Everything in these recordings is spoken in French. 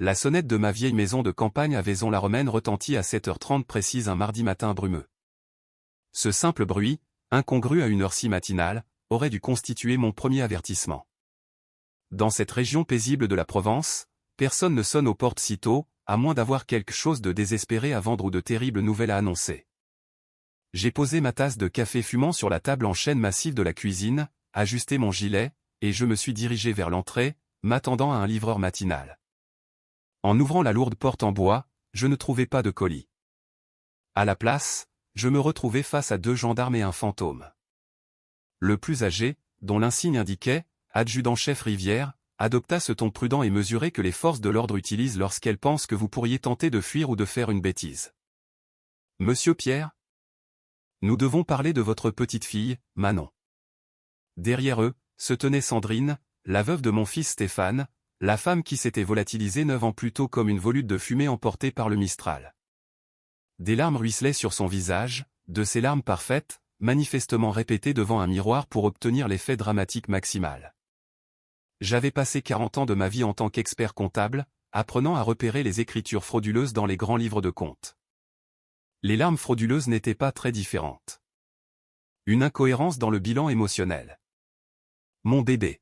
La sonnette de ma vieille maison de campagne à Vaison-la-Romaine retentit à 7h30 précise un mardi matin brumeux. Ce simple bruit, incongru à une heure si matinale, aurait dû constituer mon premier avertissement. Dans cette région paisible de la Provence, personne ne sonne aux portes si tôt, à moins d'avoir quelque chose de désespéré à vendre ou de terribles nouvelles à annoncer. J'ai posé ma tasse de café fumant sur la table en chêne massive de la cuisine, ajusté mon gilet, et je me suis dirigé vers l'entrée, m'attendant à un livreur matinal. En ouvrant la lourde porte en bois, je ne trouvais pas de colis. À la place, je me retrouvais face à 2 gendarmes et un fantôme. Le plus âgé, dont l'insigne indiquait « Adjudant-chef Rivière », adopta ce ton prudent et mesuré que les forces de l'ordre utilisent lorsqu'elles pensent que vous pourriez tenter de fuir ou de faire une bêtise. « Monsieur Pierre ? Nous devons parler de votre petite fille, Manon. » Derrière eux, se tenait Sandrine, la veuve de mon fils Stéphane, la femme qui s'était volatilisée 9 ans plus tôt comme une volute de fumée emportée par le Mistral. Des larmes ruisselaient sur son visage, de ces larmes parfaites, manifestement répétées devant un miroir pour obtenir l'effet dramatique maximal. J'avais passé 40 ans de ma vie en tant qu'expert comptable, apprenant à repérer les écritures frauduleuses dans les grands livres de comptes. Les larmes frauduleuses n'étaient pas très différentes. Une incohérence dans le bilan émotionnel. Mon bébé.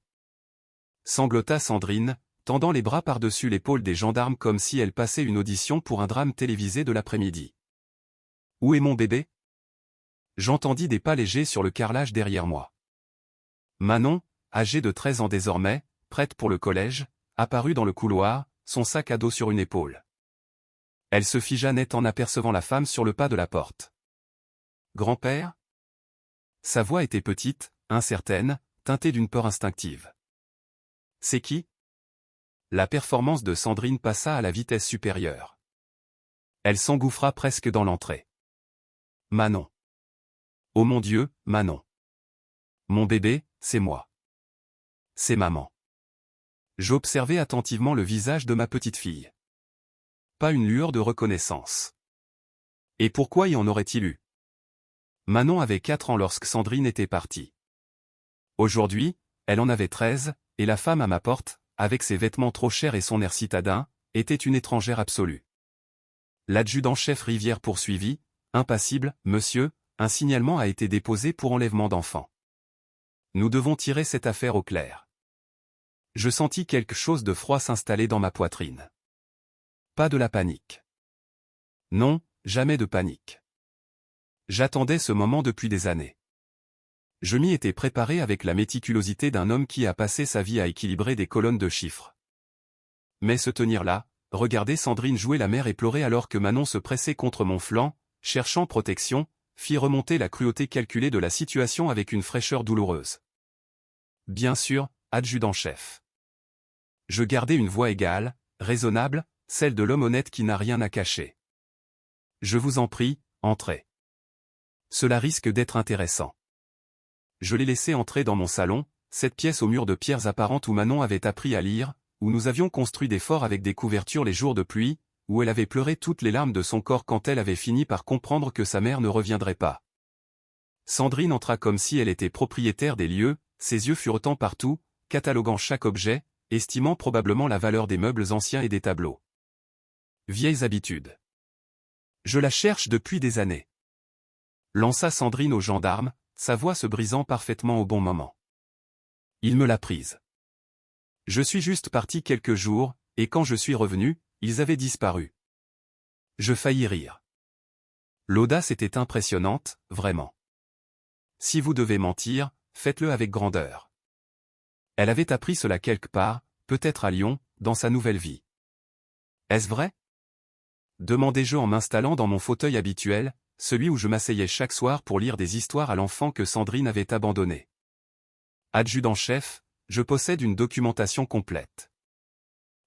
Sanglota Sandrine, tendant les bras par-dessus l'épaule des gendarmes comme si elle passait une audition pour un drame télévisé de l'après-midi. Où est mon bébé ? J'entendis des pas légers sur le carrelage derrière moi. Manon, âgée de 13 ans désormais, prête pour le collège, apparut dans le couloir, son sac à dos sur une épaule. Elle se figea net en apercevant la femme sur le pas de la porte. « Grand-père » Sa voix était petite, incertaine, teintée d'une peur instinctive. « C'est qui » La performance de Sandrine passa à la vitesse supérieure. Elle s'engouffra presque dans l'entrée. « Manon. Oh mon Dieu, Manon. Mon bébé, c'est moi. C'est maman. » J'observai attentivement le visage de ma petite fille. Pas une lueur de reconnaissance. Et pourquoi y en aurait-il eu? Manon avait 4 ans lorsque Sandrine était partie. Aujourd'hui, elle en avait 13, et la femme à ma porte, avec ses vêtements trop chers et son air citadin, était une étrangère absolue. L'adjudant-chef Rivière poursuivit, impassible, « Monsieur, un signalement a été déposé pour enlèvement d'enfant. Nous devons tirer cette affaire au clair. » Je sentis quelque chose de froid s'installer dans ma poitrine. Pas de la panique. Non, jamais de panique. J'attendais ce moment depuis des années. Je m'y étais préparé avec la méticulosité d'un homme qui a passé sa vie à équilibrer des colonnes de chiffres. Mais se tenir là, regarder Sandrine jouer la mère et pleurer alors que Manon se pressait contre mon flanc, cherchant protection, fit remonter la cruauté calculée de la situation avec une fraîcheur douloureuse. Bien sûr, adjudant-chef. Je gardais une voix égale, raisonnable, celle de l'homme honnête qui n'a rien à cacher. Je vous en prie, entrez. Cela risque d'être intéressant. Je l'ai laissé entrer dans mon salon, cette pièce aux murs de pierres apparentes où Manon avait appris à lire, où nous avions construit des forts avec des couvertures les jours de pluie, où elle avait pleuré toutes les larmes de son corps quand elle avait fini par comprendre que sa mère ne reviendrait pas. Sandrine entra comme si elle était propriétaire des lieux, ses yeux furetant partout, cataloguant chaque objet, estimant probablement la valeur des meubles anciens et des tableaux. Vieilles habitudes. Je la cherche depuis des années. Lança Sandrine aux gendarmes, sa voix se brisant parfaitement au bon moment. Il me l'a prise. Je suis juste parti quelques jours, et quand je suis revenu, ils avaient disparu. Je faillis rire. L'audace était impressionnante, vraiment. Si vous devez mentir, faites-le avec grandeur. Elle avait appris cela quelque part, peut-être à Lyon, dans sa nouvelle vie. Est-ce vrai? Demandai-je en m'installant dans mon fauteuil habituel, celui où je m'asseyais chaque soir pour lire des histoires à l'enfant que Sandrine avait abandonné. Adjudant-chef, je possède une documentation complète.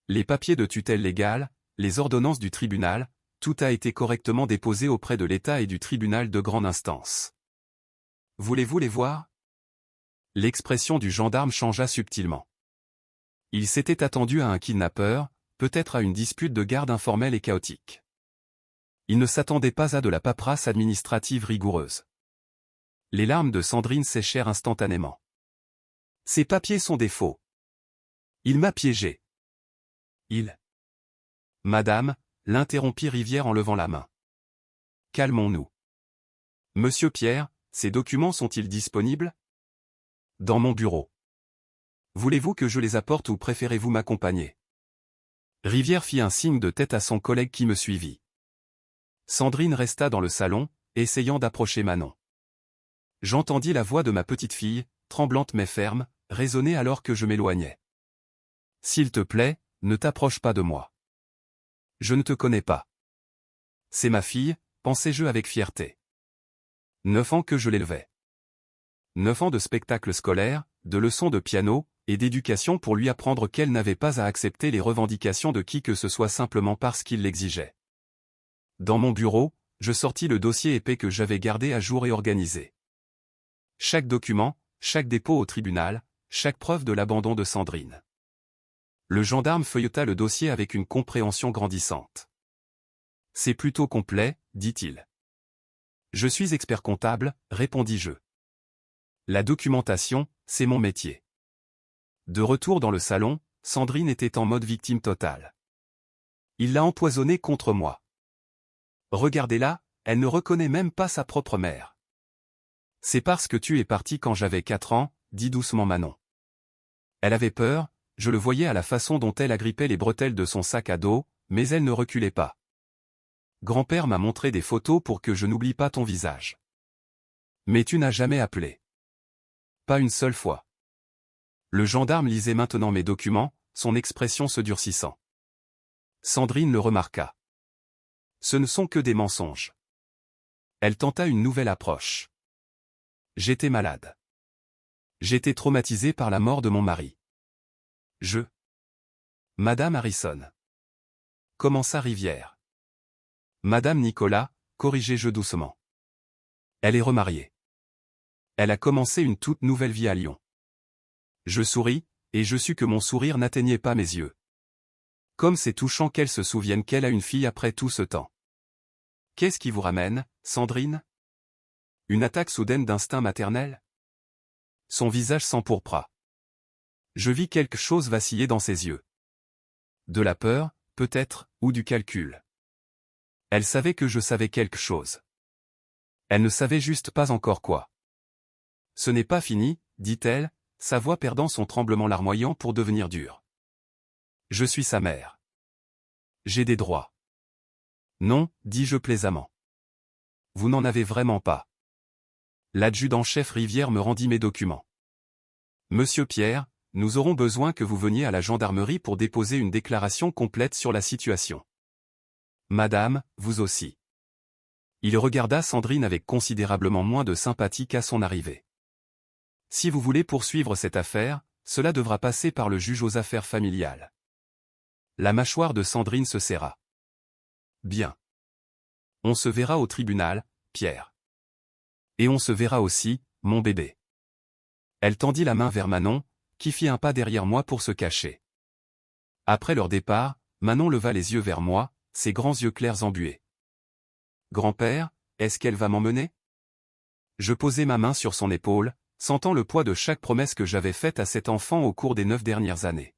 Les papiers de tutelle légale, les ordonnances du tribunal, tout a été correctement déposé auprès de l'État et du tribunal de grande instance. Voulez-vous les voir? L'expression du gendarme changea subtilement. Il s'était attendu à un kidnappeur, peut-être à une dispute de garde informelle et chaotique. Il ne s'attendait pas à de la paperasse administrative rigoureuse. Les larmes de Sandrine séchèrent instantanément. Ces papiers sont des faux. Il m'a piégé. Il Madame, l'interrompit Rivière en levant la main. Calmons-nous. Monsieur Pierre, ces documents sont-ils disponibles? Dans mon bureau. Voulez-vous que je les apporte ou préférez-vous m'accompagner? Rivière fit un signe de tête à son collègue qui me suivit. Sandrine resta dans le salon, essayant d'approcher Manon. J'entendis la voix de ma petite fille, tremblante mais ferme, résonner alors que je m'éloignais. S'il te plaît, ne t'approche pas de moi. Je ne te connais pas. C'est ma fille, pensai-je avec fierté. 9 ans que je l'élevais. 9 ans de spectacles scolaires, de leçons de piano, et d'éducation pour lui apprendre qu'elle n'avait pas à accepter les revendications de qui que ce soit simplement parce qu'il l'exigeait. Dans mon bureau, je sortis le dossier épais que j'avais gardé à jour et organisé. Chaque document, chaque dépôt au tribunal, chaque preuve de l'abandon de Sandrine. Le gendarme feuilleta le dossier avec une compréhension grandissante. C'est plutôt complet, dit-il. Je suis expert comptable, répondis-je. La documentation, c'est mon métier. De retour dans le salon, Sandrine était en mode victime totale. Il l'a empoisonnée contre moi. Regardez-la, elle ne reconnaît même pas sa propre mère. C'est parce que tu es parti quand j'avais 4 ans, dit doucement Manon. Elle avait peur, je le voyais à la façon dont elle agrippait les bretelles de son sac à dos, mais elle ne reculait pas. Grand-père m'a montré des photos pour que je n'oublie pas ton visage. Mais tu n'as jamais appelé. Pas une seule fois. Le gendarme lisait maintenant mes documents, son expression se durcissant. Sandrine le remarqua. Ce ne sont que des mensonges. Elle tenta une nouvelle approche. J'étais malade. J'étais traumatisé par la mort de mon mari. Madame Harrison. Commença Rivière. Madame Nicolas, corrigeai-je doucement. Elle est remariée. Elle a commencé une toute nouvelle vie à Lyon. Je souris, et je sus que mon sourire n'atteignait pas mes yeux. Comme c'est touchant qu'elle se souvienne qu'elle a une fille après tout ce temps. Qu'est-ce qui vous ramène, Sandrine? Une attaque soudaine d'instinct maternel? Son visage s'empourpra. Je vis quelque chose vaciller dans ses yeux. De la peur, peut-être, ou du calcul. Elle savait que je savais quelque chose. Elle ne savait juste pas encore quoi. Ce n'est pas fini, dit-elle, sa voix perdant son tremblement larmoyant pour devenir dure. Je suis sa mère. J'ai des droits. Non, dis-je plaisamment. Vous n'en avez vraiment pas. L'adjudant-chef Rivière me rendit mes documents. Monsieur Pierre, nous aurons besoin que vous veniez à la gendarmerie pour déposer une déclaration complète sur la situation. Madame, vous aussi. Il regarda Sandrine avec considérablement moins de sympathie qu'à son arrivée. Si vous voulez poursuivre cette affaire, cela devra passer par le juge aux affaires familiales. La mâchoire de Sandrine se serra. Bien. On se verra au tribunal, Pierre. Et on se verra aussi, mon bébé. Elle tendit la main vers Manon, qui fit un pas derrière moi pour se cacher. Après leur départ, Manon leva les yeux vers moi, ses grands yeux clairs embués. Grand-père, est-ce qu'elle va m'emmener? Je posai ma main sur son épaule, sentant le poids de chaque promesse que j'avais faite à cet enfant au cours des 9 dernières années.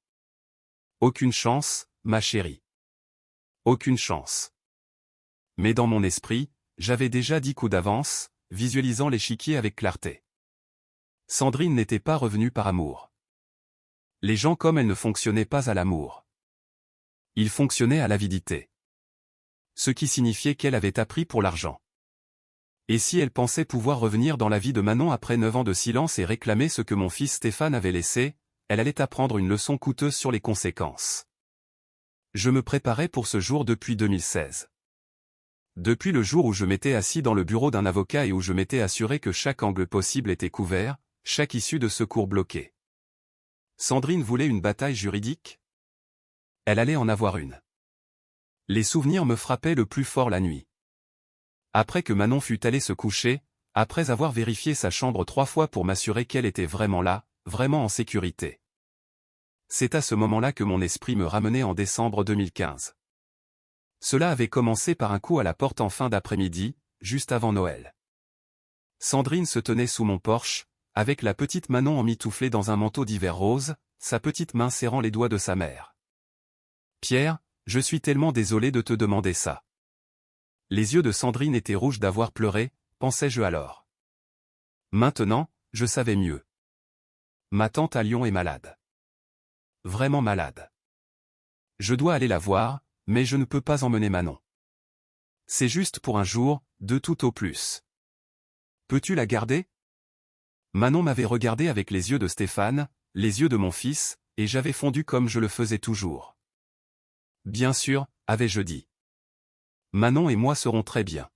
Aucune chance, ma chérie. Aucune chance. Mais dans mon esprit, j'avais déjà 10 coups d'avance, visualisant l'échiquier avec clarté. Sandrine n'était pas revenue par amour. Les gens comme elle ne fonctionnaient pas à l'amour. Ils fonctionnaient à l'avidité. Ce qui signifiait qu'elle avait appris pour l'argent. Et si elle pensait pouvoir revenir dans la vie de Manon après 9 ans de silence et réclamer ce que mon fils Stéphane avait laissé, elle allait apprendre une leçon coûteuse sur les conséquences. Je me préparais pour ce jour depuis 2016. Depuis le jour où je m'étais assis dans le bureau d'un avocat et où je m'étais assuré que chaque angle possible était couvert, chaque issue de secours bloquée. Sandrine voulait une bataille juridique? Elle allait en avoir une. Les souvenirs me frappaient le plus fort la nuit. Après que Manon fut allée se coucher, après avoir vérifié sa chambre 3 fois pour m'assurer qu'elle était vraiment là, vraiment en sécurité. C'est à ce moment-là que mon esprit me ramenait en décembre 2015. Cela avait commencé par un coup à la porte en fin d'après-midi, juste avant Noël. Sandrine se tenait sous mon porche, avec la petite Manon emmitouflée dans un manteau d'hiver rose, sa petite main serrant les doigts de sa mère. Pierre, je suis tellement désolé de te demander ça. Les yeux de Sandrine étaient rouges d'avoir pleuré, pensais-je alors. Maintenant, je savais mieux. Ma tante à Lyon est malade. Vraiment malade. Je dois aller la voir, mais je ne peux pas emmener Manon. C'est juste pour un jour, 2 tout au plus. Peux-tu la garder? Manon m'avait regardé avec les yeux de Stéphane, les yeux de mon fils, et j'avais fondu comme je le faisais toujours. Bien sûr, avais-je dit. Manon et moi serons très bien.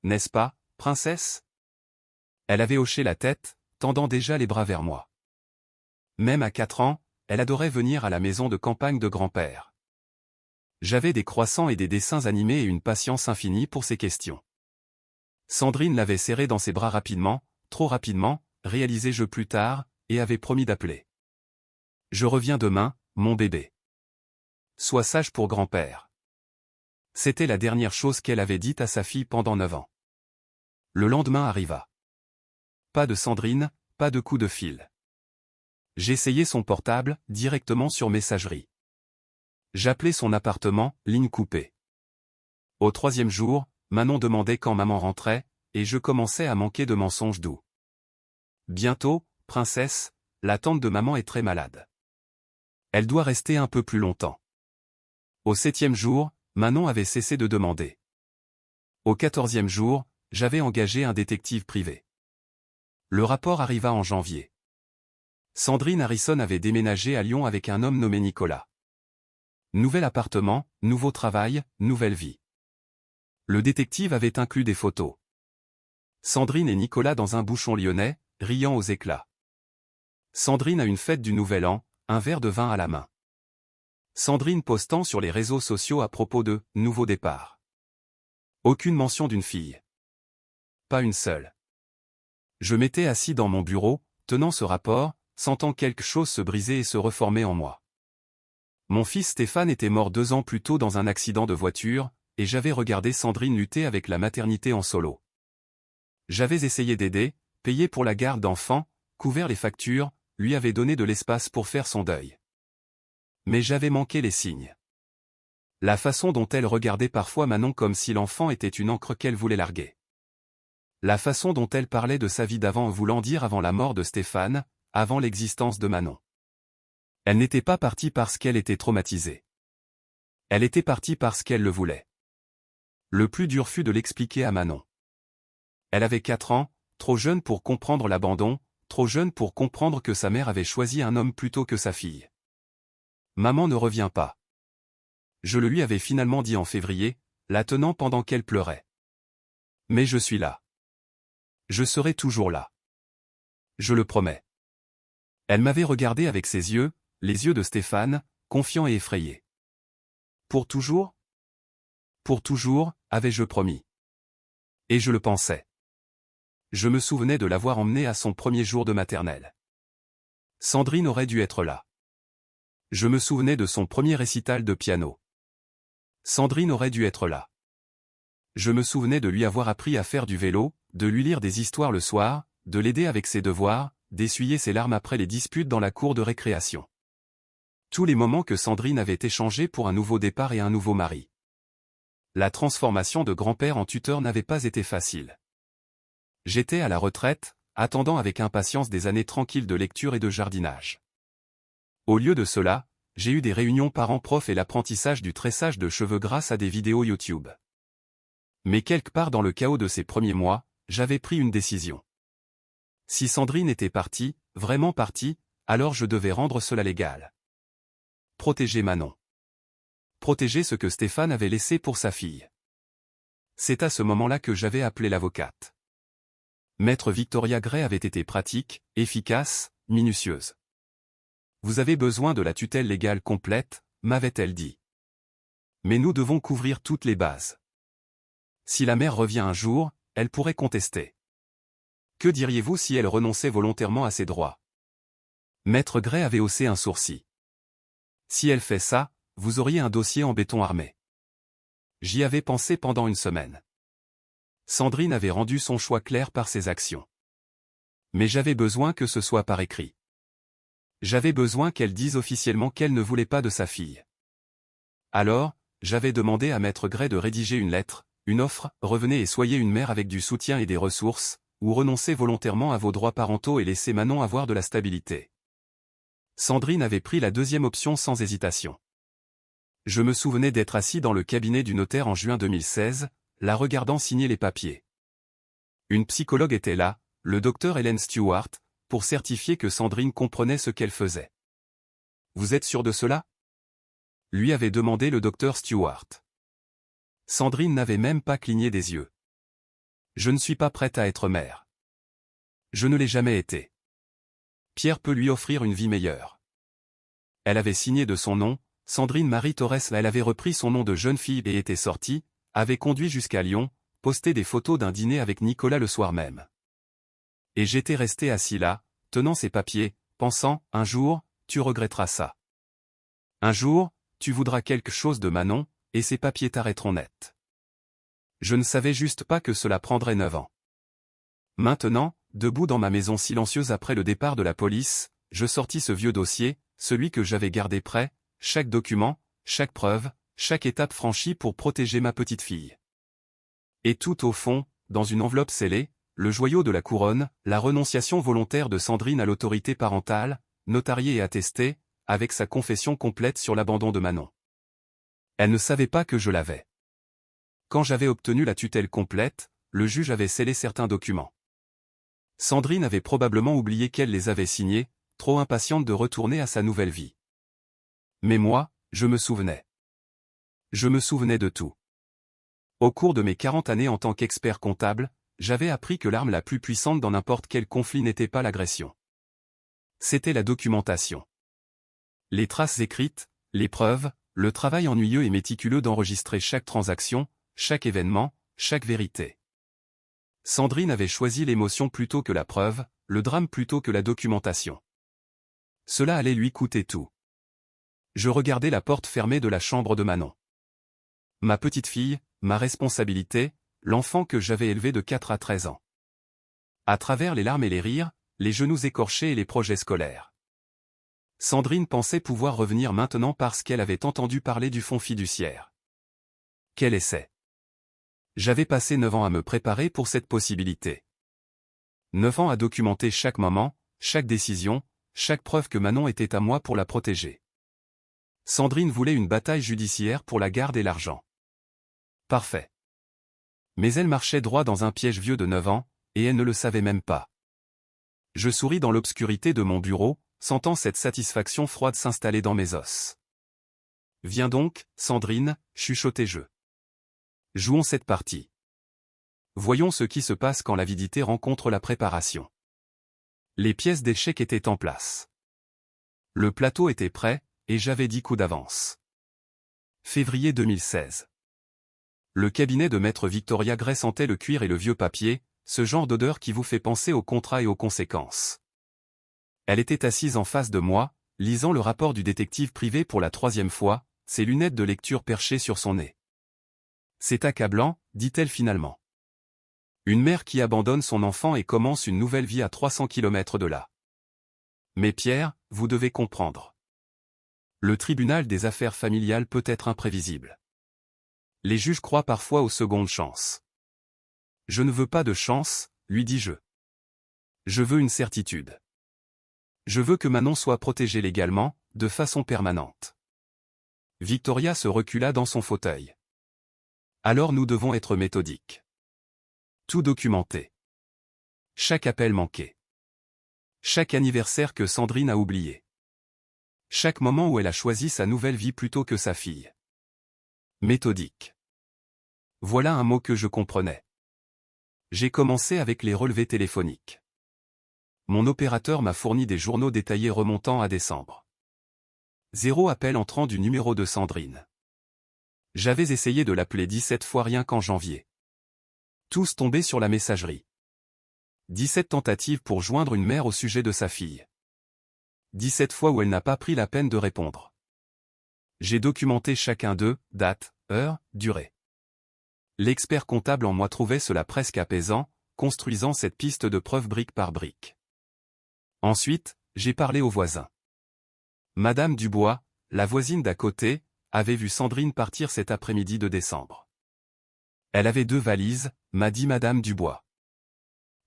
N'est-ce pas, princesse? Elle avait hoché la tête, tendant déjà les bras vers moi. Même à 4 ans, elle adorait venir à la maison de campagne de grand-père. J'avais des croissants et des dessins animés et une patience infinie pour ces questions. Sandrine l'avait serré dans ses bras rapidement, trop rapidement, réalisais-je plus tard, et avait promis d'appeler. Je reviens demain, mon bébé. Sois sage pour grand-père. C'était la dernière chose qu'elle avait dite à sa fille pendant 9 ans. Le lendemain arriva. Pas de Sandrine, pas de coup de fil. J'essayais son portable, directement sur messagerie. J'appelais son appartement, ligne coupée. Au 3e jour, Manon demandait quand maman rentrait, et je commençais à manquer de mensonges doux. Bientôt, princesse, la tante de maman est très malade. Elle doit rester un peu plus longtemps. Au 7e jour, Manon avait cessé de demander. Au 14e jour, j'avais engagé un détective privé. Le rapport arriva en janvier. Sandrine Harrison avait déménagé à Lyon avec un homme nommé Nicolas. Nouvel appartement, nouveau travail, nouvelle vie. Le détective avait inclus des photos. Sandrine et Nicolas dans un bouchon lyonnais, riant aux éclats. Sandrine à une fête du Nouvel An, un verre de vin à la main. Sandrine postant sur les réseaux sociaux à propos de « nouveau départ ». Aucune mention d'une fille. Pas une seule. Je m'étais assis dans mon bureau, tenant ce rapport, sentant quelque chose se briser et se reformer en moi. Mon fils Stéphane était mort 2 ans plus tôt dans un accident de voiture, et j'avais regardé Sandrine lutter avec la maternité en solo. J'avais essayé d'aider, payé pour la garde d'enfants, couvert les factures, lui avais donné de l'espace pour faire son deuil. Mais j'avais manqué les signes. La façon dont elle regardait parfois Manon comme si l'enfant était une encre qu'elle voulait larguer. La façon dont elle parlait de sa vie d'avant voulant dire avant la mort de Stéphane, avant l'existence de Manon. Elle n'était pas partie parce qu'elle était traumatisée. Elle était partie parce qu'elle le voulait. Le plus dur fut de l'expliquer à Manon. Elle avait 4 ans, trop jeune pour comprendre l'abandon, trop jeune pour comprendre que sa mère avait choisi un homme plutôt que sa fille. Maman ne revient pas. Je le lui avais finalement dit en février, la tenant pendant qu'elle pleurait. Mais je suis là. Je serai toujours là. Je le promets. Elle m'avait regardé avec ses yeux, les yeux de Stéphane, confiants et effrayés. Pour toujours? Pour toujours, avais-je promis. Et je le pensais. Je me souvenais de l'avoir emmenée à son premier jour de maternelle. Sandrine aurait dû être là. Je me souvenais de son premier récital de piano. Sandrine aurait dû être là. Je me souvenais de lui avoir appris à faire du vélo, de lui lire des histoires le soir, de l'aider avec ses devoirs, d'essuyer ses larmes après les disputes dans la cour de récréation. Tous les moments que Sandrine avait échangés pour un nouveau départ et un nouveau mari. La transformation de grand-père en tuteur n'avait pas été facile. J'étais à la retraite, attendant avec impatience des années tranquilles de lecture et de jardinage. Au lieu de cela, j'ai eu des réunions parents-prof et l'apprentissage du tressage de cheveux grâce à des vidéos YouTube. Mais quelque part dans le chaos de ces premiers mois, j'avais pris une décision. Si Sandrine était partie, vraiment partie, alors je devais rendre cela légal. Protéger Manon. Protéger ce que Stéphane avait laissé pour sa fille. C'est à ce moment-là que j'avais appelé l'avocate. Maître Victoria Gray avait été pratique, efficace, minutieuse. Vous avez besoin de la tutelle légale complète, m'avait-elle dit. Mais nous devons couvrir toutes les bases. Si la mère revient un jour, elle pourrait contester. Que diriez-vous si elle renonçait volontairement à ses droits? Maître Gray avait haussé un sourcil. Si elle fait ça, vous auriez un dossier en béton armé. J'y avais pensé pendant une semaine. Sandrine avait rendu son choix clair par ses actions. Mais j'avais besoin que ce soit par écrit. J'avais besoin qu'elle dise officiellement qu'elle ne voulait pas de sa fille. Alors, j'avais demandé à Maître Gray de rédiger une lettre, une offre, revenez et soyez une mère avec du soutien et des ressources, ou renoncez volontairement à vos droits parentaux et laissez Manon avoir de la stabilité. Sandrine avait pris la deuxième option sans hésitation. Je me souvenais d'être assis dans le cabinet du notaire en juin 2016, la regardant signer les papiers. Une psychologue était là, le docteur Helen Stewart, pour certifier que Sandrine comprenait ce qu'elle faisait. « Vous êtes sûr de cela ?» lui avait demandé le docteur Stewart. Sandrine n'avait même pas cligné des yeux. « Je ne suis pas prête à être mère. Je ne l'ai jamais été. Pierre peut lui offrir une vie meilleure. » Elle avait signé de son nom, Sandrine Marie Torres. Elle avait repris son nom de jeune fille et était sortie, avait conduit jusqu'à Lyon, posté des photos d'un dîner avec Nicolas le soir même. Et j'étais resté assis là, tenant ses papiers, pensant, un jour, tu regretteras ça. Un jour, tu voudras quelque chose de Manon, et ces papiers t'arrêteront net. Je ne savais juste pas que cela prendrait 9 ans. Maintenant, debout dans ma maison silencieuse après le départ de la police, je sortis ce vieux dossier, celui que j'avais gardé prêt, chaque document, chaque preuve, chaque étape franchie pour protéger ma petite fille. Et tout au fond, dans une enveloppe scellée, le joyau de la couronne, la renonciation volontaire de Sandrine à l'autorité parentale, notariée et attestée, avec sa confession complète sur l'abandon de Manon. Elle ne savait pas que je l'avais. Quand j'avais obtenu la tutelle complète, le juge avait scellé certains documents. Sandrine avait probablement oublié qu'elle les avait signés, trop impatiente de retourner à sa nouvelle vie. Mais moi, je me souvenais. Je me souvenais de tout. Au cours de mes 40 années en tant qu'expert comptable, j'avais appris que l'arme la plus puissante dans n'importe quel conflit n'était pas l'agression. C'était la documentation. Les traces écrites, les preuves, le travail ennuyeux et méticuleux d'enregistrer chaque transaction, chaque événement, chaque vérité. Sandrine avait choisi l'émotion plutôt que la preuve, le drame plutôt que la documentation. Cela allait lui coûter tout. Je regardais la porte fermée de la chambre de Manon. Ma petite fille, ma responsabilité, l'enfant que j'avais élevé de 4 à 13 ans. À travers les larmes et les rires, les genoux écorchés et les projets scolaires. Sandrine pensait pouvoir revenir maintenant parce qu'elle avait entendu parler du fonds fiduciaire. Quel essai! J'avais passé 9 ans à me préparer pour cette possibilité. 9 ans à documenter chaque moment, chaque décision, chaque preuve que Manon était à moi pour la protéger. Sandrine voulait une bataille judiciaire pour la garde et l'argent. Parfait. Mais elle marchait droit dans un piège vieux de 9 ans, et elle ne le savait même pas. Je souris dans l'obscurité de mon bureau, sentant cette satisfaction froide s'installer dans mes os. Viens donc, Sandrine, chuchotai-je. Jouons cette partie. Voyons ce qui se passe quand l'avidité rencontre la préparation. Les pièces d'échecs étaient en place. Le plateau était prêt, et j'avais 10 coups d'avance. Février 2016. Le cabinet de Maître Victoria Gray sentait le cuir et le vieux papier, ce genre d'odeur qui vous fait penser aux contrats et aux conséquences. Elle était assise en face de moi, lisant le rapport du détective privé pour la 3e fois, ses lunettes de lecture perchées sur son nez. C'est accablant, dit-elle finalement. Une mère qui abandonne son enfant et commence une nouvelle vie à 300 km de là. Mais Pierre, vous devez comprendre. Le tribunal des affaires familiales peut être imprévisible. Les juges croient parfois aux secondes chances. Je ne veux pas de chance, lui dis-je. Je veux une certitude. Je veux que Manon soit protégée légalement, de façon permanente. Victoria se recula dans son fauteuil. Alors nous devons être méthodiques. Tout documenter. Chaque appel manqué. Chaque anniversaire que Sandrine a oublié. Chaque moment où elle a choisi sa nouvelle vie plutôt que sa fille. Méthodique. Voilà un mot que je comprenais. J'ai commencé avec les relevés téléphoniques. Mon opérateur m'a fourni des journaux détaillés remontant à décembre. 0 appel entrant du numéro de Sandrine. J'avais essayé de l'appeler 17 fois rien qu'en janvier. Tous tombés sur la messagerie. 17 tentatives pour joindre une mère au sujet de sa fille. 17 fois où elle n'a pas pris la peine de répondre. J'ai documenté chacun d'eux, date, heure, durée. L'expert comptable en moi trouvait cela presque apaisant, construisant cette piste de preuves brique par brique. Ensuite, j'ai parlé aux voisins. Madame Dubois, la voisine d'à côté, avait vu Sandrine partir cet après-midi de décembre. Elle avait 2 valises, m'a dit Madame Dubois.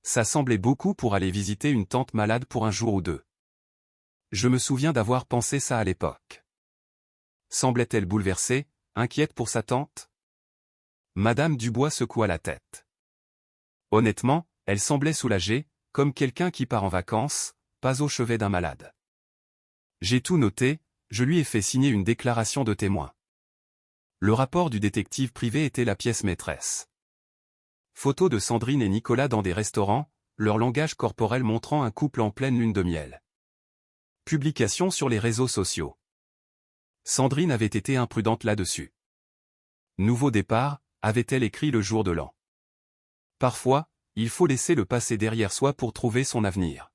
Ça semblait beaucoup pour aller visiter une tante malade pour un jour ou 2. Je me souviens d'avoir pensé ça à l'époque. Semblait-elle bouleversée, inquiète pour sa tante? Madame Dubois secoua la tête. Honnêtement, elle semblait soulagée, comme quelqu'un qui part en vacances, pas au chevet d'un malade. J'ai tout noté, je lui ai fait signer une déclaration de témoin. Le rapport du détective privé était la pièce maîtresse. Photos de Sandrine et Nicolas dans des restaurants, leur langage corporel montrant un couple en pleine lune de miel. Publication sur les réseaux sociaux. Sandrine avait été imprudente là-dessus. Nouveau départ, avait-elle écrit le jour de l'an. Parfois, il faut laisser le passé derrière soi pour trouver son avenir.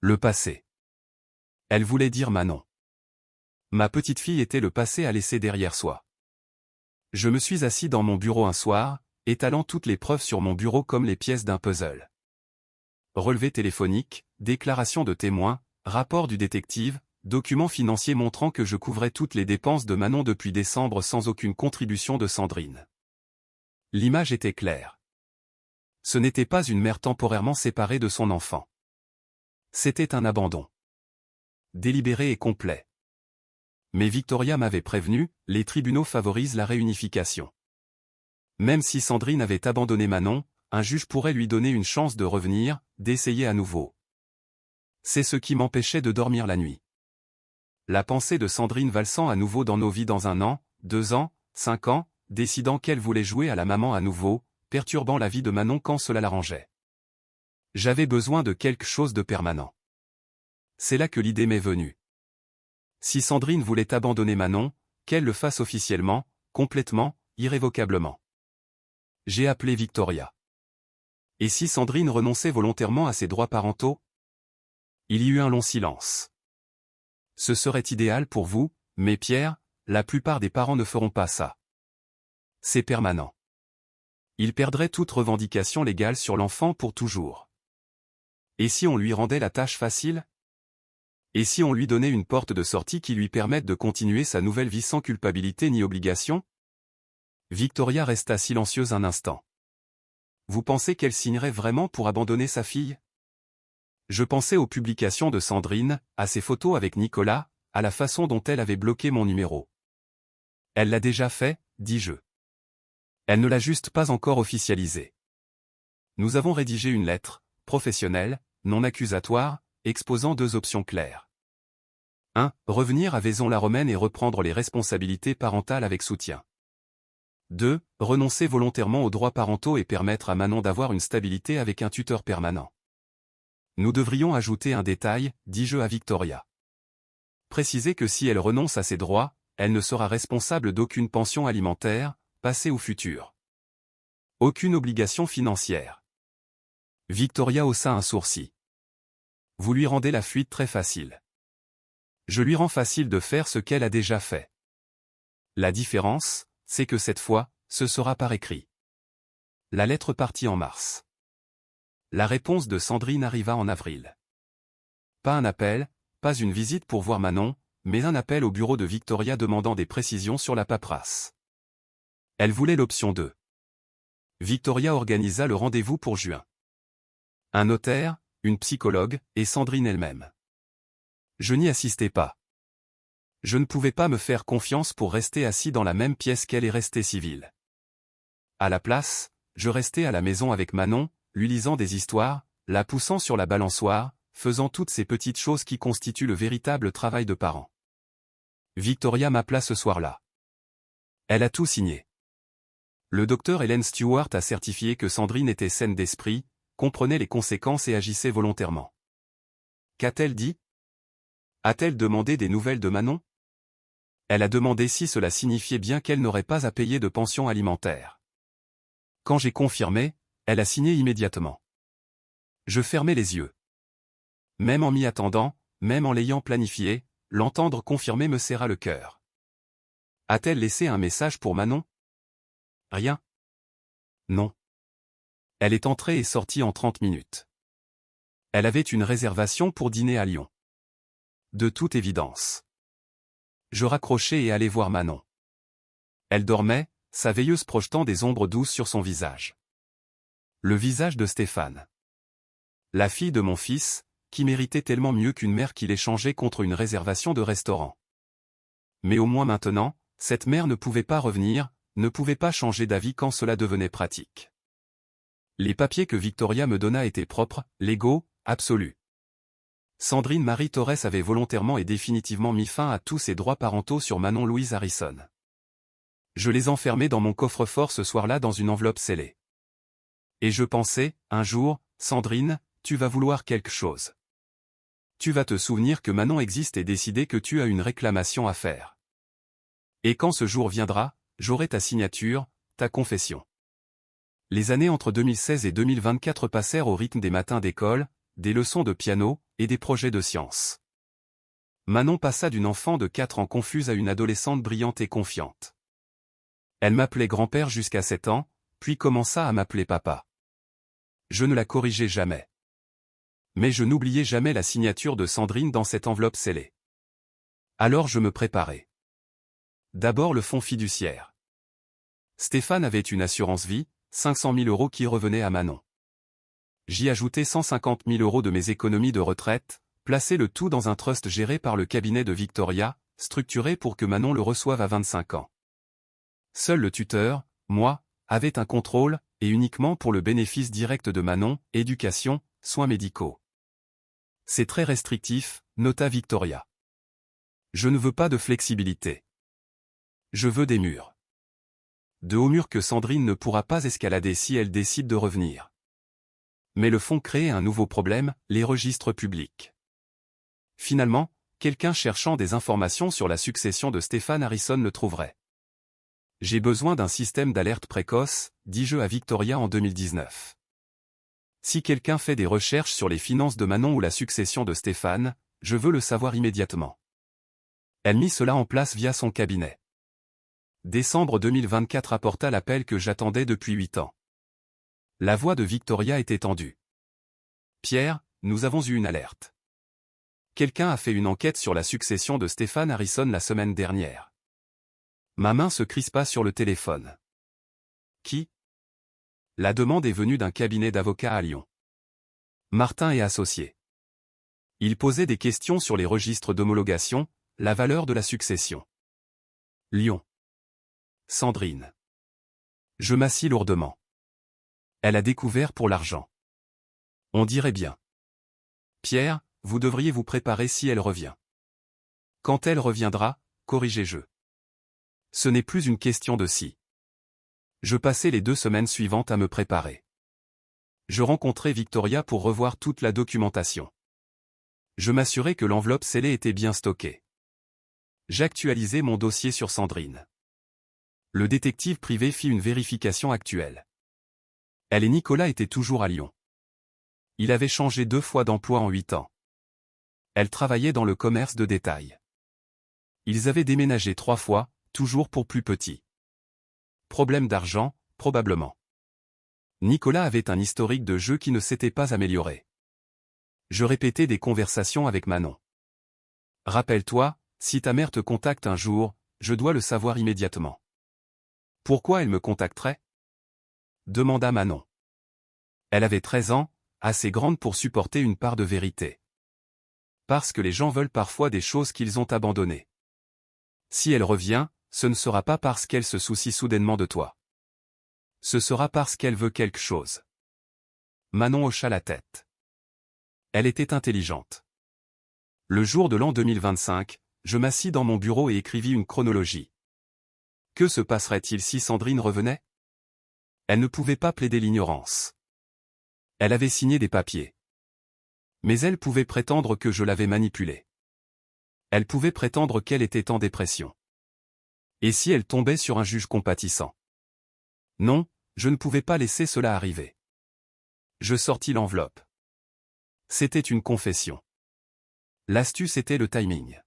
Le passé. Elle voulait dire Manon. Ma petite fille était le passé à laisser derrière soi. Je me suis assis dans mon bureau un soir, étalant toutes les preuves sur mon bureau comme les pièces d'un puzzle. Relevé téléphonique, déclaration de témoin, rapport du détective, documents financiers montrant que je couvrais toutes les dépenses de Manon depuis décembre sans aucune contribution de Sandrine. L'image était claire. Ce n'était pas une mère temporairement séparée de son enfant. C'était un abandon. Délibéré et complet. Mais Victoria m'avait prévenu, les tribunaux favorisent la réunification. Même si Sandrine avait abandonné Manon, un juge pourrait lui donner une chance de revenir, d'essayer à nouveau. C'est ce qui m'empêchait de dormir la nuit. La pensée de Sandrine valsant à nouveau dans nos vies dans 1 an, 2 ans, 5 ans, décidant qu'elle voulait jouer à la maman à nouveau, perturbant la vie de Manon quand cela l'arrangeait. J'avais besoin de quelque chose de permanent. C'est là que l'idée m'est venue. Si Sandrine voulait abandonner Manon, qu'elle le fasse officiellement, complètement, irrévocablement. J'ai appelé Victoria. Et si Sandrine renonçait volontairement à ses droits parentaux? Il y eut un long silence. Ce serait idéal pour vous, mais Pierre, la plupart des parents ne feront pas ça. C'est permanent. Ils perdraient toute revendication légale sur l'enfant pour toujours. Et si on lui rendait la tâche facile? Et si on lui donnait une porte de sortie qui lui permette de continuer sa nouvelle vie sans culpabilité ni obligation? Victoria resta silencieuse un instant. Vous pensez qu'elle signerait vraiment pour abandonner sa fille? Je pensais aux publications de Sandrine, à ses photos avec Nicolas, à la façon dont elle avait bloqué mon numéro. Elle l'a déjà fait, dis-je. Elle ne l'a juste pas encore officialisé. Nous avons rédigé une lettre, professionnelle, non accusatoire, exposant 2 options claires. 1. Revenir à Vaison-la-Romaine et reprendre les responsabilités parentales avec soutien. 2. Renoncer volontairement aux droits parentaux et permettre à Manon d'avoir une stabilité avec un tuteur permanent. Nous devrions ajouter un détail, dis-je à Victoria. Préciser que si elle renonce à ses droits, elle ne sera responsable d'aucune pension alimentaire, passée ou future. Aucune obligation financière. Victoria haussa un sourcil. Vous lui rendez la fuite très facile. Je lui rends facile de faire ce qu'elle a déjà fait. La différence, c'est que cette fois, ce sera par écrit. La lettre partit en mars. La réponse de Sandrine arriva en avril. Pas un appel, pas une visite pour voir Manon, mais un appel au bureau de Victoria demandant des précisions sur la paperasse. Elle voulait l'option 2. Victoria organisa le rendez-vous pour juin. Un notaire, une psychologue, et Sandrine elle-même. Je n'y assistais pas. Je ne pouvais pas me faire confiance pour rester assis dans la même pièce qu'elle est restée civile. À la place, je restais à la maison avec Manon, lui lisant des histoires, la poussant sur la balançoire, faisant toutes ces petites choses qui constituent le véritable travail de parent. Victoria m'appela ce soir-là. Elle a tout signé. Le docteur Helen Stewart a certifié que Sandrine était saine d'esprit, comprenait les conséquences et agissait volontairement. Qu'a-t-elle dit? A-t-elle demandé des nouvelles de Manon? Elle a demandé si cela signifiait bien qu'elle n'aurait pas à payer de pension alimentaire. Quand j'ai confirmé, elle a signé immédiatement. Je fermais les yeux. Même en m'y attendant, même en l'ayant planifié, l'entendre confirmer me serra le cœur. A-t-elle laissé un message pour Manon? Rien. Non. Elle est entrée et sortie en 30 minutes. Elle avait une réservation pour dîner à Lyon. De toute évidence. Je raccrochai et allai voir Manon. Elle dormait, sa veilleuse projetant des ombres douces sur son visage. Le visage de Stéphane. La fille de mon fils, qui méritait tellement mieux qu'une mère qui l'échangeait contre une réservation de restaurant. Mais au moins maintenant, cette mère ne pouvait pas revenir, ne pouvait pas changer d'avis quand cela devenait pratique. Les papiers que Victoria me donna étaient propres, légaux, absolus. Sandrine Marie Torres avait volontairement et définitivement mis fin à tous ses droits parentaux sur Manon Louise Harrison. Je les enfermai dans mon coffre-fort ce soir-là dans une enveloppe scellée. Et je pensais, un jour, Sandrine, tu vas vouloir quelque chose. Tu vas te souvenir que Manon existe et décider que tu as une réclamation à faire. Et quand ce jour viendra, j'aurai ta signature, ta confession. Les années entre 2016 et 2024 passèrent au rythme des matins d'école, des leçons de piano, et des projets de science. Manon passa d'une enfant de 4 ans confuse à une adolescente brillante et confiante. Elle m'appelait grand-père jusqu'à 7 ans, puis commença à m'appeler papa. Je ne la corrigeai jamais. Mais je n'oubliai jamais la signature de Sandrine dans cette enveloppe scellée. Alors je me préparai. D'abord le fonds fiduciaire. Stéphane avait une assurance vie, 500 000 € qui revenaient à Manon. J'y ajoutais 150 000 € de mes économies de retraite, placé le tout dans un trust géré par le cabinet de Victoria, structuré pour que Manon le reçoive à 25 ans. Seul le tuteur, moi, avait un contrôle, et uniquement pour le bénéfice direct de Manon, éducation, soins médicaux. C'est très restrictif, nota Victoria. Je ne veux pas de flexibilité. Je veux des murs. De hauts murs que Sandrine ne pourra pas escalader si elle décide de revenir. Mais le fonds créait un nouveau problème, les registres publics. Finalement, quelqu'un cherchant des informations sur la succession de Stéphane Harrison le trouverait. J'ai besoin d'un système d'alerte précoce, dis-je à Victoria en 2019. Si quelqu'un fait des recherches sur les finances de Manon ou la succession de Stéphane, je veux le savoir immédiatement. Elle mit cela en place via son cabinet. Décembre 2024 apporta l'appel que j'attendais depuis 8 ans. La voix de Victoria était tendue. Pierre, nous avons eu une alerte. Quelqu'un a fait une enquête sur la succession de Stéphane Harrison la semaine dernière. Ma main se crispa sur le téléphone. Qui? La demande est venue d'un cabinet d'avocats à Lyon. Martin et associés. Il posait des questions sur les registres d'homologation, la valeur de la succession. Lyon. Sandrine. Je m'assis lourdement. Elle a découvert pour l'argent. On dirait bien. Pierre, vous devriez vous préparer si elle revient. Quand elle reviendra, corrigez-je. Ce n'est plus une question de si. Je passai les 2 semaines suivantes à me préparer. Je rencontrai Victoria pour revoir toute la documentation. Je m'assurai que l'enveloppe scellée était bien stockée. J'actualisai mon dossier sur Sandrine. Le détective privé fit une vérification actuelle. Elle et Nicolas étaient toujours à Lyon. Il avait changé 2 fois d'emploi en 8 ans. Elle travaillait dans le commerce de détail. Ils avaient déménagé 3 fois, toujours pour plus petit. Problème d'argent, probablement. Nicolas avait un historique de jeu qui ne s'était pas amélioré. Je répétais des conversations avec Manon. Rappelle-toi, si ta mère te contacte un jour, je dois le savoir immédiatement. Pourquoi elle me contacterait? Demanda Manon. Elle avait 13 ans, assez grande pour supporter une part de vérité. Parce que les gens veulent parfois des choses qu'ils ont abandonnées. Si elle revient, ce ne sera pas parce qu'elle se soucie soudainement de toi. Ce sera parce qu'elle veut quelque chose. Manon hocha la tête. Elle était intelligente. Le jour de l'an 2025, je m'assis dans mon bureau et écrivis une chronologie. Que se passerait-il si Sandrine revenait? Elle ne pouvait pas plaider l'ignorance. Elle avait signé des papiers. Mais elle pouvait prétendre que je l'avais manipulée. Elle pouvait prétendre qu'elle était en dépression. Et si elle tombait sur un juge compatissant? Non, je ne pouvais pas laisser cela arriver. Je sortis l'enveloppe. C'était une confession. L'astuce était le timing.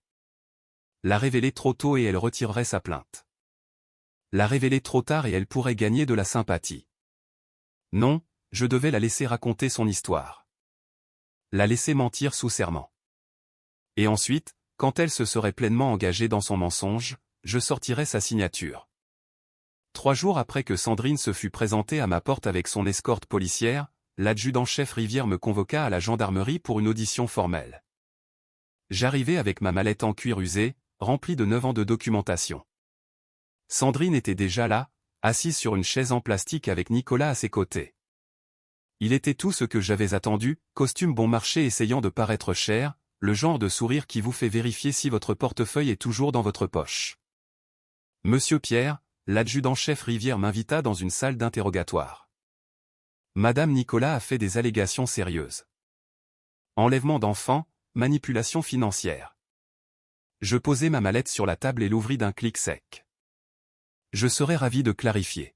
La révéler trop tôt et elle retirerait sa plainte. La révéler trop tard et elle pourrait gagner de la sympathie. Non, je devais la laisser raconter son histoire. La laisser mentir sous serment. Et ensuite, quand elle se serait pleinement engagée dans son mensonge, je sortirais sa signature. 3 jours après que Sandrine se fut présentée à ma porte avec son escorte policière, l'adjudant-chef Rivière me convoqua à la gendarmerie pour une audition formelle. J'arrivai avec ma mallette en cuir usé, remplie de 9 ans de documentation. Sandrine était déjà là, assise sur une chaise en plastique avec Nicolas à ses côtés. Il était tout ce que j'avais attendu, costume bon marché essayant de paraître cher, le genre de sourire qui vous fait vérifier si votre portefeuille est toujours dans votre poche. Monsieur Pierre, l'adjudant-chef Rivière m'invita dans une salle d'interrogatoire. Madame Nicolas a fait des allégations sérieuses. Enlèvement d'enfants, manipulation financière. Je posai ma mallette sur la table et l'ouvris d'un clic sec. Je serais ravi de clarifier.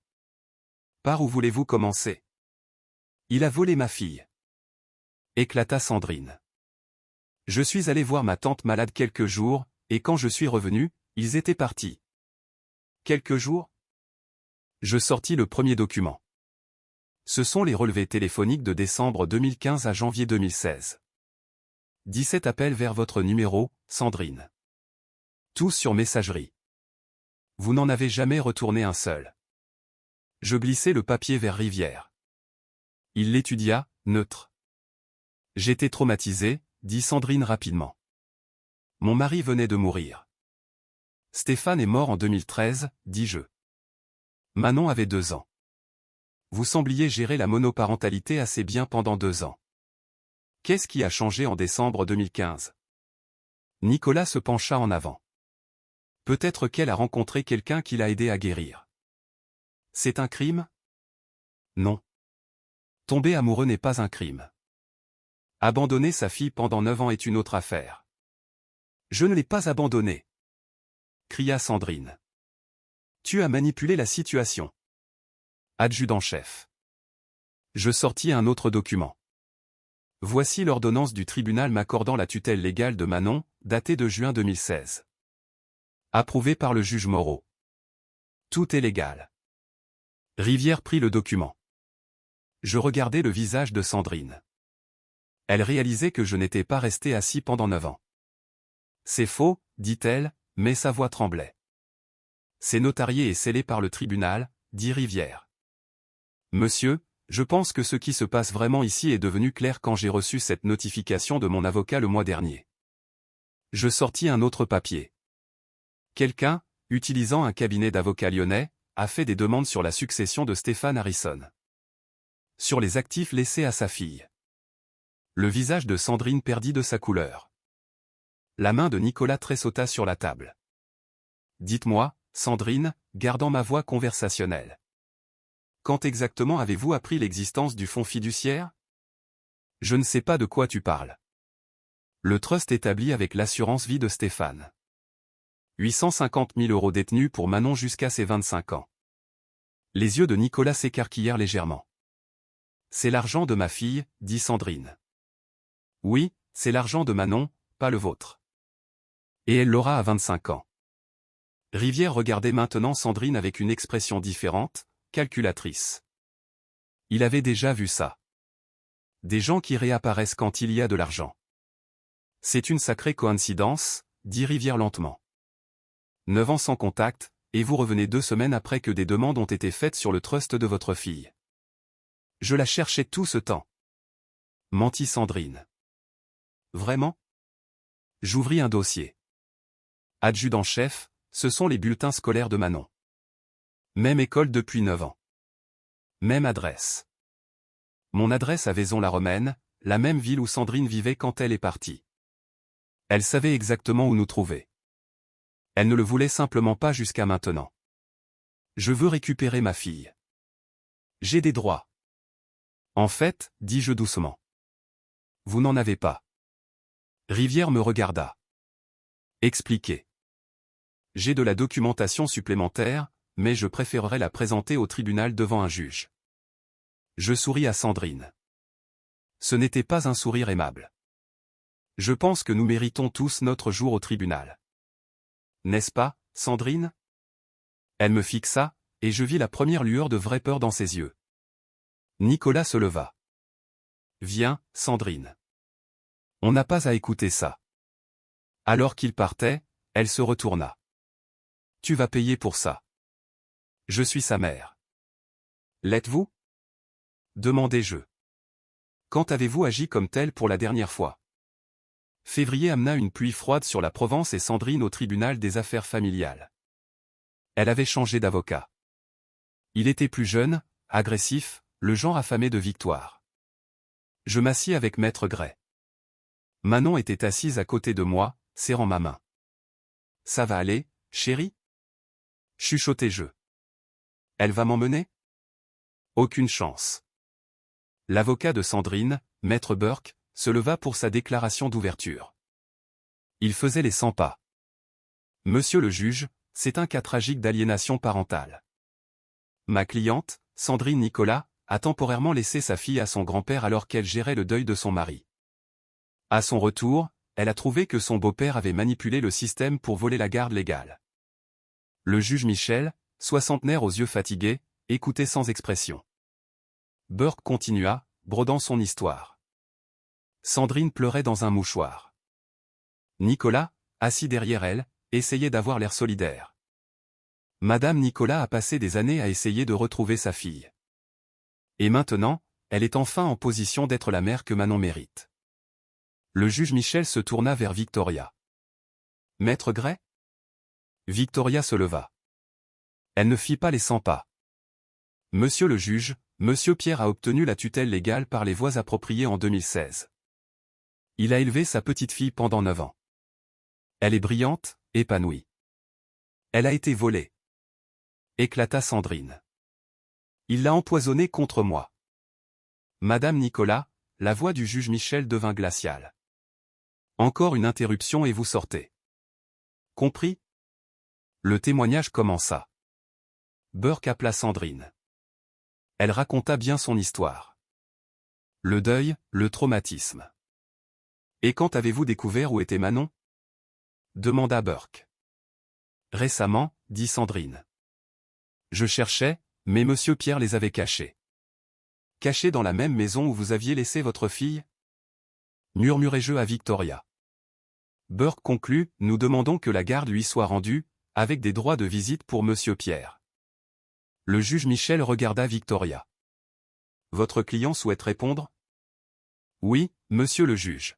Par où voulez-vous commencer? Il a volé ma fille. Éclata Sandrine. Je suis allé voir ma tante malade quelques jours, et quand je suis revenu, ils étaient partis. Quelques jours? Je sortis le premier document. Ce sont les relevés téléphoniques de décembre 2015 à janvier 2016. 17 appels vers votre numéro, Sandrine. Tous sur messagerie. Vous n'en avez jamais retourné un seul. Je glissai le papier vers Rivière. Il l'étudia, neutre. J'étais traumatisé, dit Sandrine rapidement. Mon mari venait de mourir. Stéphane est mort en 2013, dis-je. Manon avait 2 ans. Vous sembliez gérer la monoparentalité assez bien pendant 2 ans. Qu'est-ce qui a changé en décembre 2015? Nicolas se pencha en avant. Peut-être qu'elle a rencontré quelqu'un qui l'a aidé à guérir. C'est un crime? Non. Tomber amoureux n'est pas un crime. Abandonner sa fille pendant 9 ans est une autre affaire. Je ne l'ai pas abandonnée, cria Sandrine. Tu as manipulé la situation. Adjudant-chef. Je sortis un autre document. Voici l'ordonnance du tribunal m'accordant la tutelle légale de Manon, datée de juin 2016. Approuvée par le juge Moreau. Tout est légal. Rivière prit le document. Je regardai le visage de Sandrine. Elle réalisait que je n'étais pas resté assis pendant 9 ans. C'est faux, dit-elle, mais sa voix tremblait. C'est notarié et scellé par le tribunal, dit Rivière. Monsieur, je pense que ce qui se passe vraiment ici est devenu clair quand j'ai reçu cette notification de mon avocat le mois dernier. Je sortis un autre papier. Quelqu'un, utilisant un cabinet d'avocats lyonnais, a fait des demandes sur la succession de Stéphane Harrison. Sur les actifs laissés à sa fille. Le visage de Sandrine perdit de sa couleur. La main de Nicolas tressauta sur la table. Dites-moi, Sandrine, gardant ma voix conversationnelle. Quand exactement avez-vous appris l'existence du fonds fiduciaire? Je ne sais pas de quoi tu parles. Le trust établi avec l'assurance vie de Stéphane. 850 000 € détenus pour Manon jusqu'à ses 25 ans. Les yeux de Nicolas s'écarquillèrent légèrement. C'est l'argent de ma fille, dit Sandrine. Oui, c'est l'argent de Manon, pas le vôtre. Et elle l'aura à 25 ans. Rivière regardait maintenant Sandrine avec une expression différente, calculatrice. Il avait déjà vu ça. Des gens qui réapparaissent quand il y a de l'argent. C'est une sacrée coïncidence, dit Rivière lentement. 9 ans sans contact, et vous revenez 2 semaines après que des demandes ont été faites sur le trust de votre fille. Je la cherchais tout ce temps. Mentit Sandrine. Vraiment? J'ouvris un dossier. Adjudant-chef, ce sont les bulletins scolaires de Manon. Même école depuis 9 ans. Même adresse. Mon adresse à Vaison-la-Romaine, la même ville où Sandrine vivait quand elle est partie. Elle savait exactement où nous trouver. Elle ne le voulait simplement pas jusqu'à maintenant. Je veux récupérer ma fille. J'ai des droits. En fait, dis-je doucement. Vous n'en avez pas. Rivière me regarda. Expliquez. J'ai de la documentation supplémentaire, mais je préférerais la présenter au tribunal devant un juge. Je souris à Sandrine. Ce n'était pas un sourire aimable. Je pense que nous méritons tous notre jour au tribunal. N'est-ce pas, Sandrine? Elle me fixa, et je vis la première lueur de vraie peur dans ses yeux. Nicolas se leva. Viens, Sandrine. On n'a pas à écouter ça. Alors qu'il partait, elle se retourna. Tu vas payer pour ça. Je suis sa mère. L'êtes-vous? Demandai-je. Quand avez-vous agi comme tel pour la dernière fois? Février amena une pluie froide sur la Provence et Sandrine au tribunal des affaires familiales. Elle avait changé d'avocat. Il était plus jeune, agressif, le genre affamé de victoire. Je m'assis avec Maître Gray. Manon était assise à côté de moi, serrant ma main. Ça va aller, chérie? Chuchotai-je. Elle va m'emmener? Aucune chance. L'avocat de Sandrine, Maître Burke, se leva pour sa déclaration d'ouverture. Il faisait les 100 pas. Monsieur le juge, c'est un cas tragique d'aliénation parentale. Ma cliente, Sandrine Nicolas, a temporairement laissé sa fille à son grand-père alors qu'elle gérait le deuil de son mari. À son retour, elle a trouvé que son beau-père avait manipulé le système pour voler la garde légale. Le juge Michel, soixantenaire aux yeux fatigués, écoutait sans expression. Burke continua, brodant son histoire. Sandrine pleurait dans un mouchoir. Nicolas, assis derrière elle, essayait d'avoir l'air solidaire. Madame Nicolas a passé des années à essayer de retrouver sa fille. Et maintenant, elle est enfin en position d'être la mère que Manon mérite. Le juge Michel se tourna vers Victoria. Maître Gray? Victoria se leva. Elle ne fit pas les 100 pas. Monsieur le juge, Monsieur Pierre a obtenu la tutelle légale par les voies appropriées en 2016. Il a élevé sa petite-fille pendant 9 ans. Elle est brillante, épanouie. Elle a été volée. Éclata Sandrine. Il l'a empoisonnée contre moi. Madame Nicolas, la voix du juge Michel devint glaciale. Encore une interruption et vous sortez. Compris? Le témoignage commença. Burke appela Sandrine. Elle raconta bien son histoire. Le deuil, le traumatisme. Et quand avez-vous découvert où était Manon? Demanda Burke. Récemment, dit Sandrine. Je cherchais, mais Monsieur Pierre les avait cachés. Cachés dans la même maison où vous aviez laissé votre fille? Murmurai-je à Victoria. Burke conclut, nous demandons que la garde lui soit rendue, avec des droits de visite pour Monsieur Pierre. Le juge Michel regarda Victoria. Votre client souhaite répondre? Oui, monsieur le juge.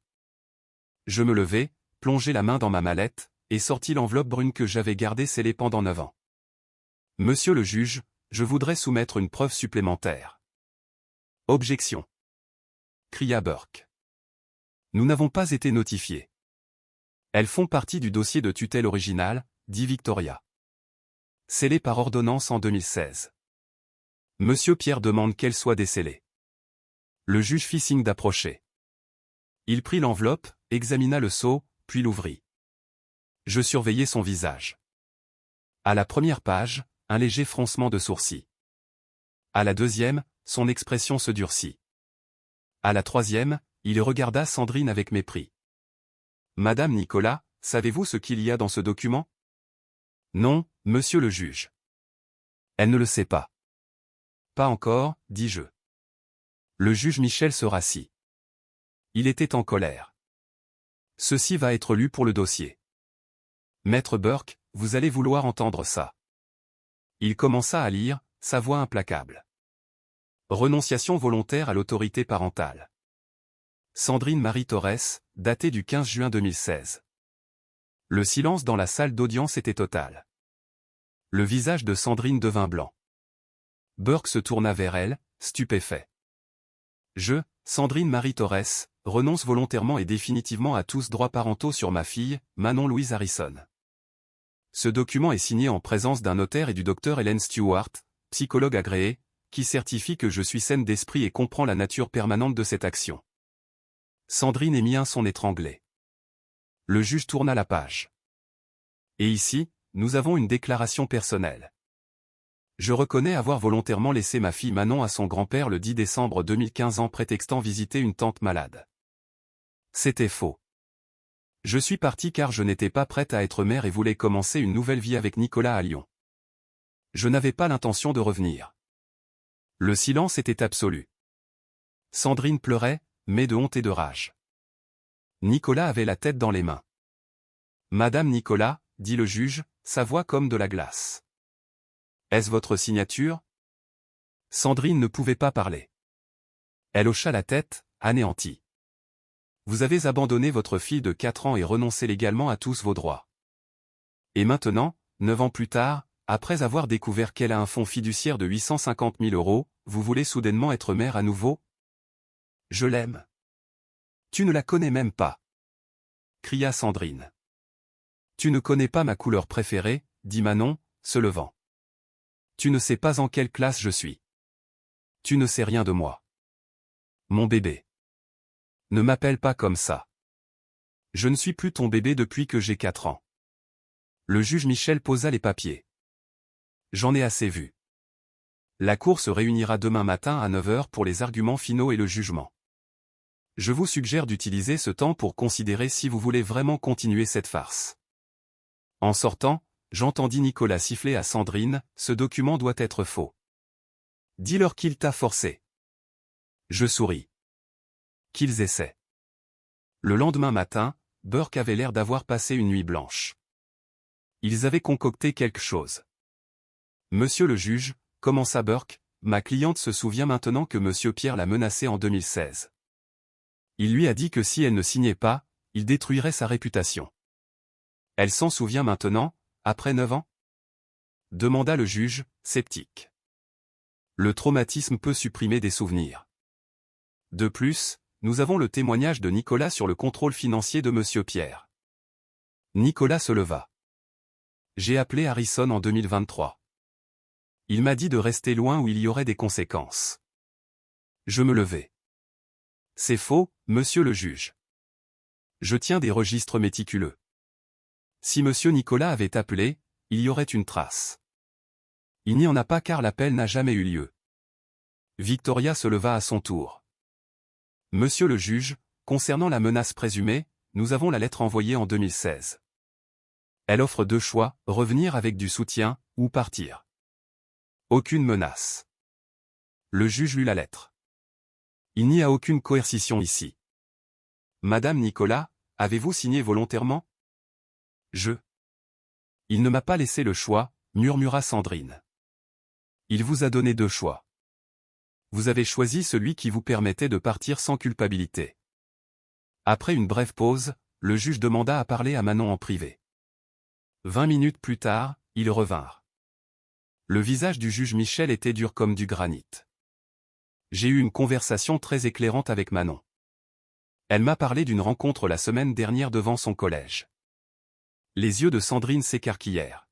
Je me levai, plongeai la main dans ma mallette, et sortis l'enveloppe brune que j'avais gardée scellée pendant 9 ans. Monsieur le juge, je voudrais soumettre une preuve supplémentaire. Objection. Cria Burke. Nous n'avons pas été notifiés. Elles font partie du dossier de tutelle original, dit Victoria. Scellé par ordonnance en 2016. Monsieur Pierre demande qu'elle soit décellée. Le juge fit signe d'approcher. Il prit l'enveloppe, examina le sceau, puis l'ouvrit. Je surveillai son visage. À la première page, un léger froncement de sourcils. À la deuxième, son expression se durcit. À la troisième, il regarda Sandrine avec mépris. Madame Nicolas, savez-vous ce qu'il y a dans ce document? Non, monsieur le juge. Elle ne le sait pas. Pas encore, dis-je. Le juge Michel se rassit. Il était en colère. Ceci va être lu pour le dossier. Maître Burke, vous allez vouloir entendre ça. Il commença à lire, sa voix implacable. Renonciation volontaire à l'autorité parentale. Sandrine Marie Torres, datée du 15 juin 2016. Le silence dans la salle d'audience était total. Le visage de Sandrine devint blanc. Burke se tourna vers elle, stupéfait. Je, Sandrine Marie Torres, renonce volontairement et définitivement à tous droits parentaux sur ma fille, Manon Louise Harrison. Ce document est signé en présence d'un notaire et du docteur Helen Stewart, psychologue agréé, qui certifie que je suis saine d'esprit et comprend la nature permanente de cette action. Sandrine émit un son étranglé. Le juge tourna la page. Et ici, nous avons une déclaration personnelle. Je reconnais avoir volontairement laissé ma fille Manon à son grand-père le 10 décembre 2015 en prétextant visiter une tante malade. C'était faux. Je suis partie car je n'étais pas prête à être mère et voulais commencer une nouvelle vie avec Nicolas à Lyon. Je n'avais pas l'intention de revenir. Le silence était absolu. Sandrine pleurait, mais de honte et de rage. Nicolas avait la tête dans les mains. Madame Nicolas, dit le juge, sa voix comme de la glace. Est-ce votre signature? Sandrine ne pouvait pas parler. Elle hocha la tête, anéantie. Vous avez abandonné votre fille de 4 ans et renoncé légalement à tous vos droits. Et maintenant, 9 ans plus tard, après avoir découvert qu'elle a un fonds fiduciaire de 850 000 €, vous voulez soudainement être mère à nouveau? Je l'aime. Tu ne la connais même pas. Cria Sandrine. Tu ne connais pas ma couleur préférée, dit Manon, se levant. Tu ne sais pas en quelle classe je suis. Tu ne sais rien de moi. Mon bébé. Ne m'appelle pas comme ça. Je ne suis plus ton bébé depuis que j'ai 4 ans. Le juge Michel posa les papiers. J'en ai assez vu. La cour se réunira demain matin à 9 h pour les arguments finaux et le jugement. Je vous suggère d'utiliser ce temps pour considérer si vous voulez vraiment continuer cette farce. En sortant, j'entendis Nicolas siffler à Sandrine, ce document doit être faux. Dis-leur qu'il t'a forcé. Je souris. Qu'ils essaient. Le lendemain matin, Burke avait l'air d'avoir passé une nuit blanche. Ils avaient concocté quelque chose. Monsieur le juge, commença Burke, ma cliente se souvient maintenant que monsieur Pierre l'a menacée en 2016. Il lui a dit que si elle ne signait pas, il détruirait sa réputation. Elle s'en souvient maintenant, après 9 ans? Demanda le juge, sceptique. Le traumatisme peut supprimer des souvenirs. De plus, nous avons le témoignage de Nicolas sur le contrôle financier de monsieur Pierre. Nicolas se leva. J'ai appelé Harrison en 2023. Il m'a dit de rester loin où il y aurait des conséquences. Je me levai. C'est faux, monsieur le juge. Je tiens des registres méticuleux. Si monsieur Nicolas avait appelé, il y aurait une trace. Il n'y en a pas car l'appel n'a jamais eu lieu. Victoria se leva à son tour. Monsieur le juge, concernant la menace présumée, nous avons la lettre envoyée en 2016. Elle offre 2 choix, revenir avec du soutien, ou partir. Aucune menace. Le juge lut la lettre. Il n'y a aucune coercition ici. Madame Nicolas, avez-vous signé volontairement? Il ne m'a pas laissé le choix, murmura Sandrine. Il vous a donné 2 choix. Vous avez choisi celui qui vous permettait de partir sans culpabilité. Après une brève pause, le juge demanda à parler à Manon en privé. 20 minutes plus tard, ils revinrent. Le visage du juge Michel était dur comme du granit. J'ai eu une conversation très éclairante avec Manon. Elle m'a parlé d'une rencontre la semaine dernière devant son collège. Les yeux de Sandrine s'écarquillèrent.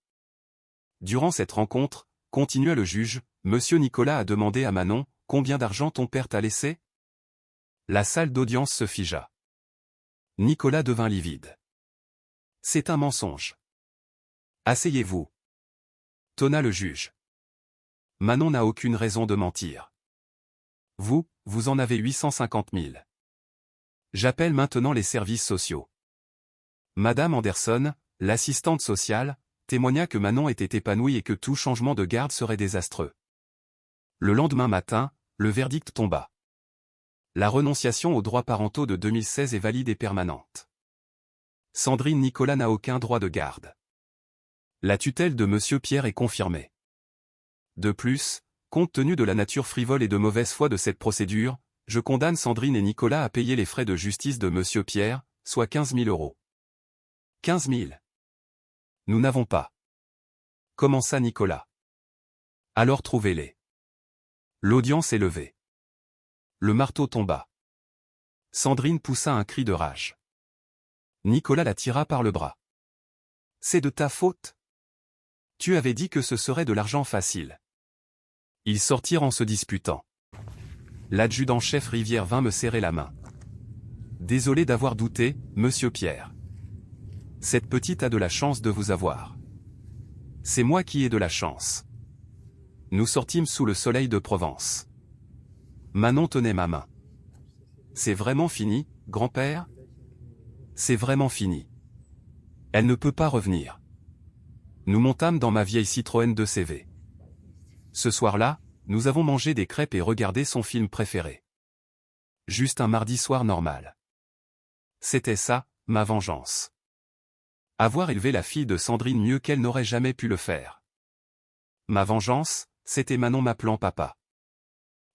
Durant cette rencontre, continua le juge, monsieur Nicolas a demandé à Manon, combien d'argent ton père t'a laissé? La salle d'audience se figea. Nicolas devint livide. C'est un mensonge. Asseyez-vous. Tonna le juge. Manon n'a aucune raison de mentir. Vous en avez 850 000. J'appelle maintenant les services sociaux. Madame Anderson, l'assistante sociale, témoigna que Manon était épanouie et que tout changement de garde serait désastreux. Le lendemain matin, le verdict tomba. La renonciation aux droits parentaux de 2016 est valide et permanente. Sandrine Nicolas n'a aucun droit de garde. La tutelle de monsieur Pierre est confirmée. De plus, compte tenu de la nature frivole et de mauvaise foi de cette procédure, je condamne Sandrine et Nicolas à payer les frais de justice de monsieur Pierre, soit 15 000 €. 15 000. Nous n'avons pas. Commença Nicolas. Alors trouvez-les. L'audience est levée. Le marteau tomba. Sandrine poussa un cri de rage. Nicolas la tira par le bras. C'est de ta faute. Tu avais dit que ce serait de l'argent facile. Ils sortirent en se disputant. L'adjudant-chef Rivière vint me serrer la main. Désolé d'avoir douté, monsieur Pierre. Cette petite a de la chance de vous avoir. C'est moi qui ai de la chance. Nous sortîmes sous le soleil de Provence. Manon tenait ma main. C'est vraiment fini, grand-père? C'est vraiment fini. Elle ne peut pas revenir. Nous montâmes dans ma vieille Citroën 2CV. Ce soir-là, nous avons mangé des crêpes et regardé son film préféré. Juste un mardi soir normal. C'était ça, ma vengeance. Avoir élevé la fille de Sandrine mieux qu'elle n'aurait jamais pu le faire. Ma vengeance, c'était Manon m'appelant papa.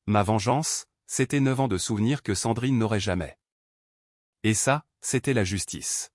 Ma vengeance, c'était 9 ans de souvenirs que Sandrine n'aurait jamais. Et ça, c'était la justice.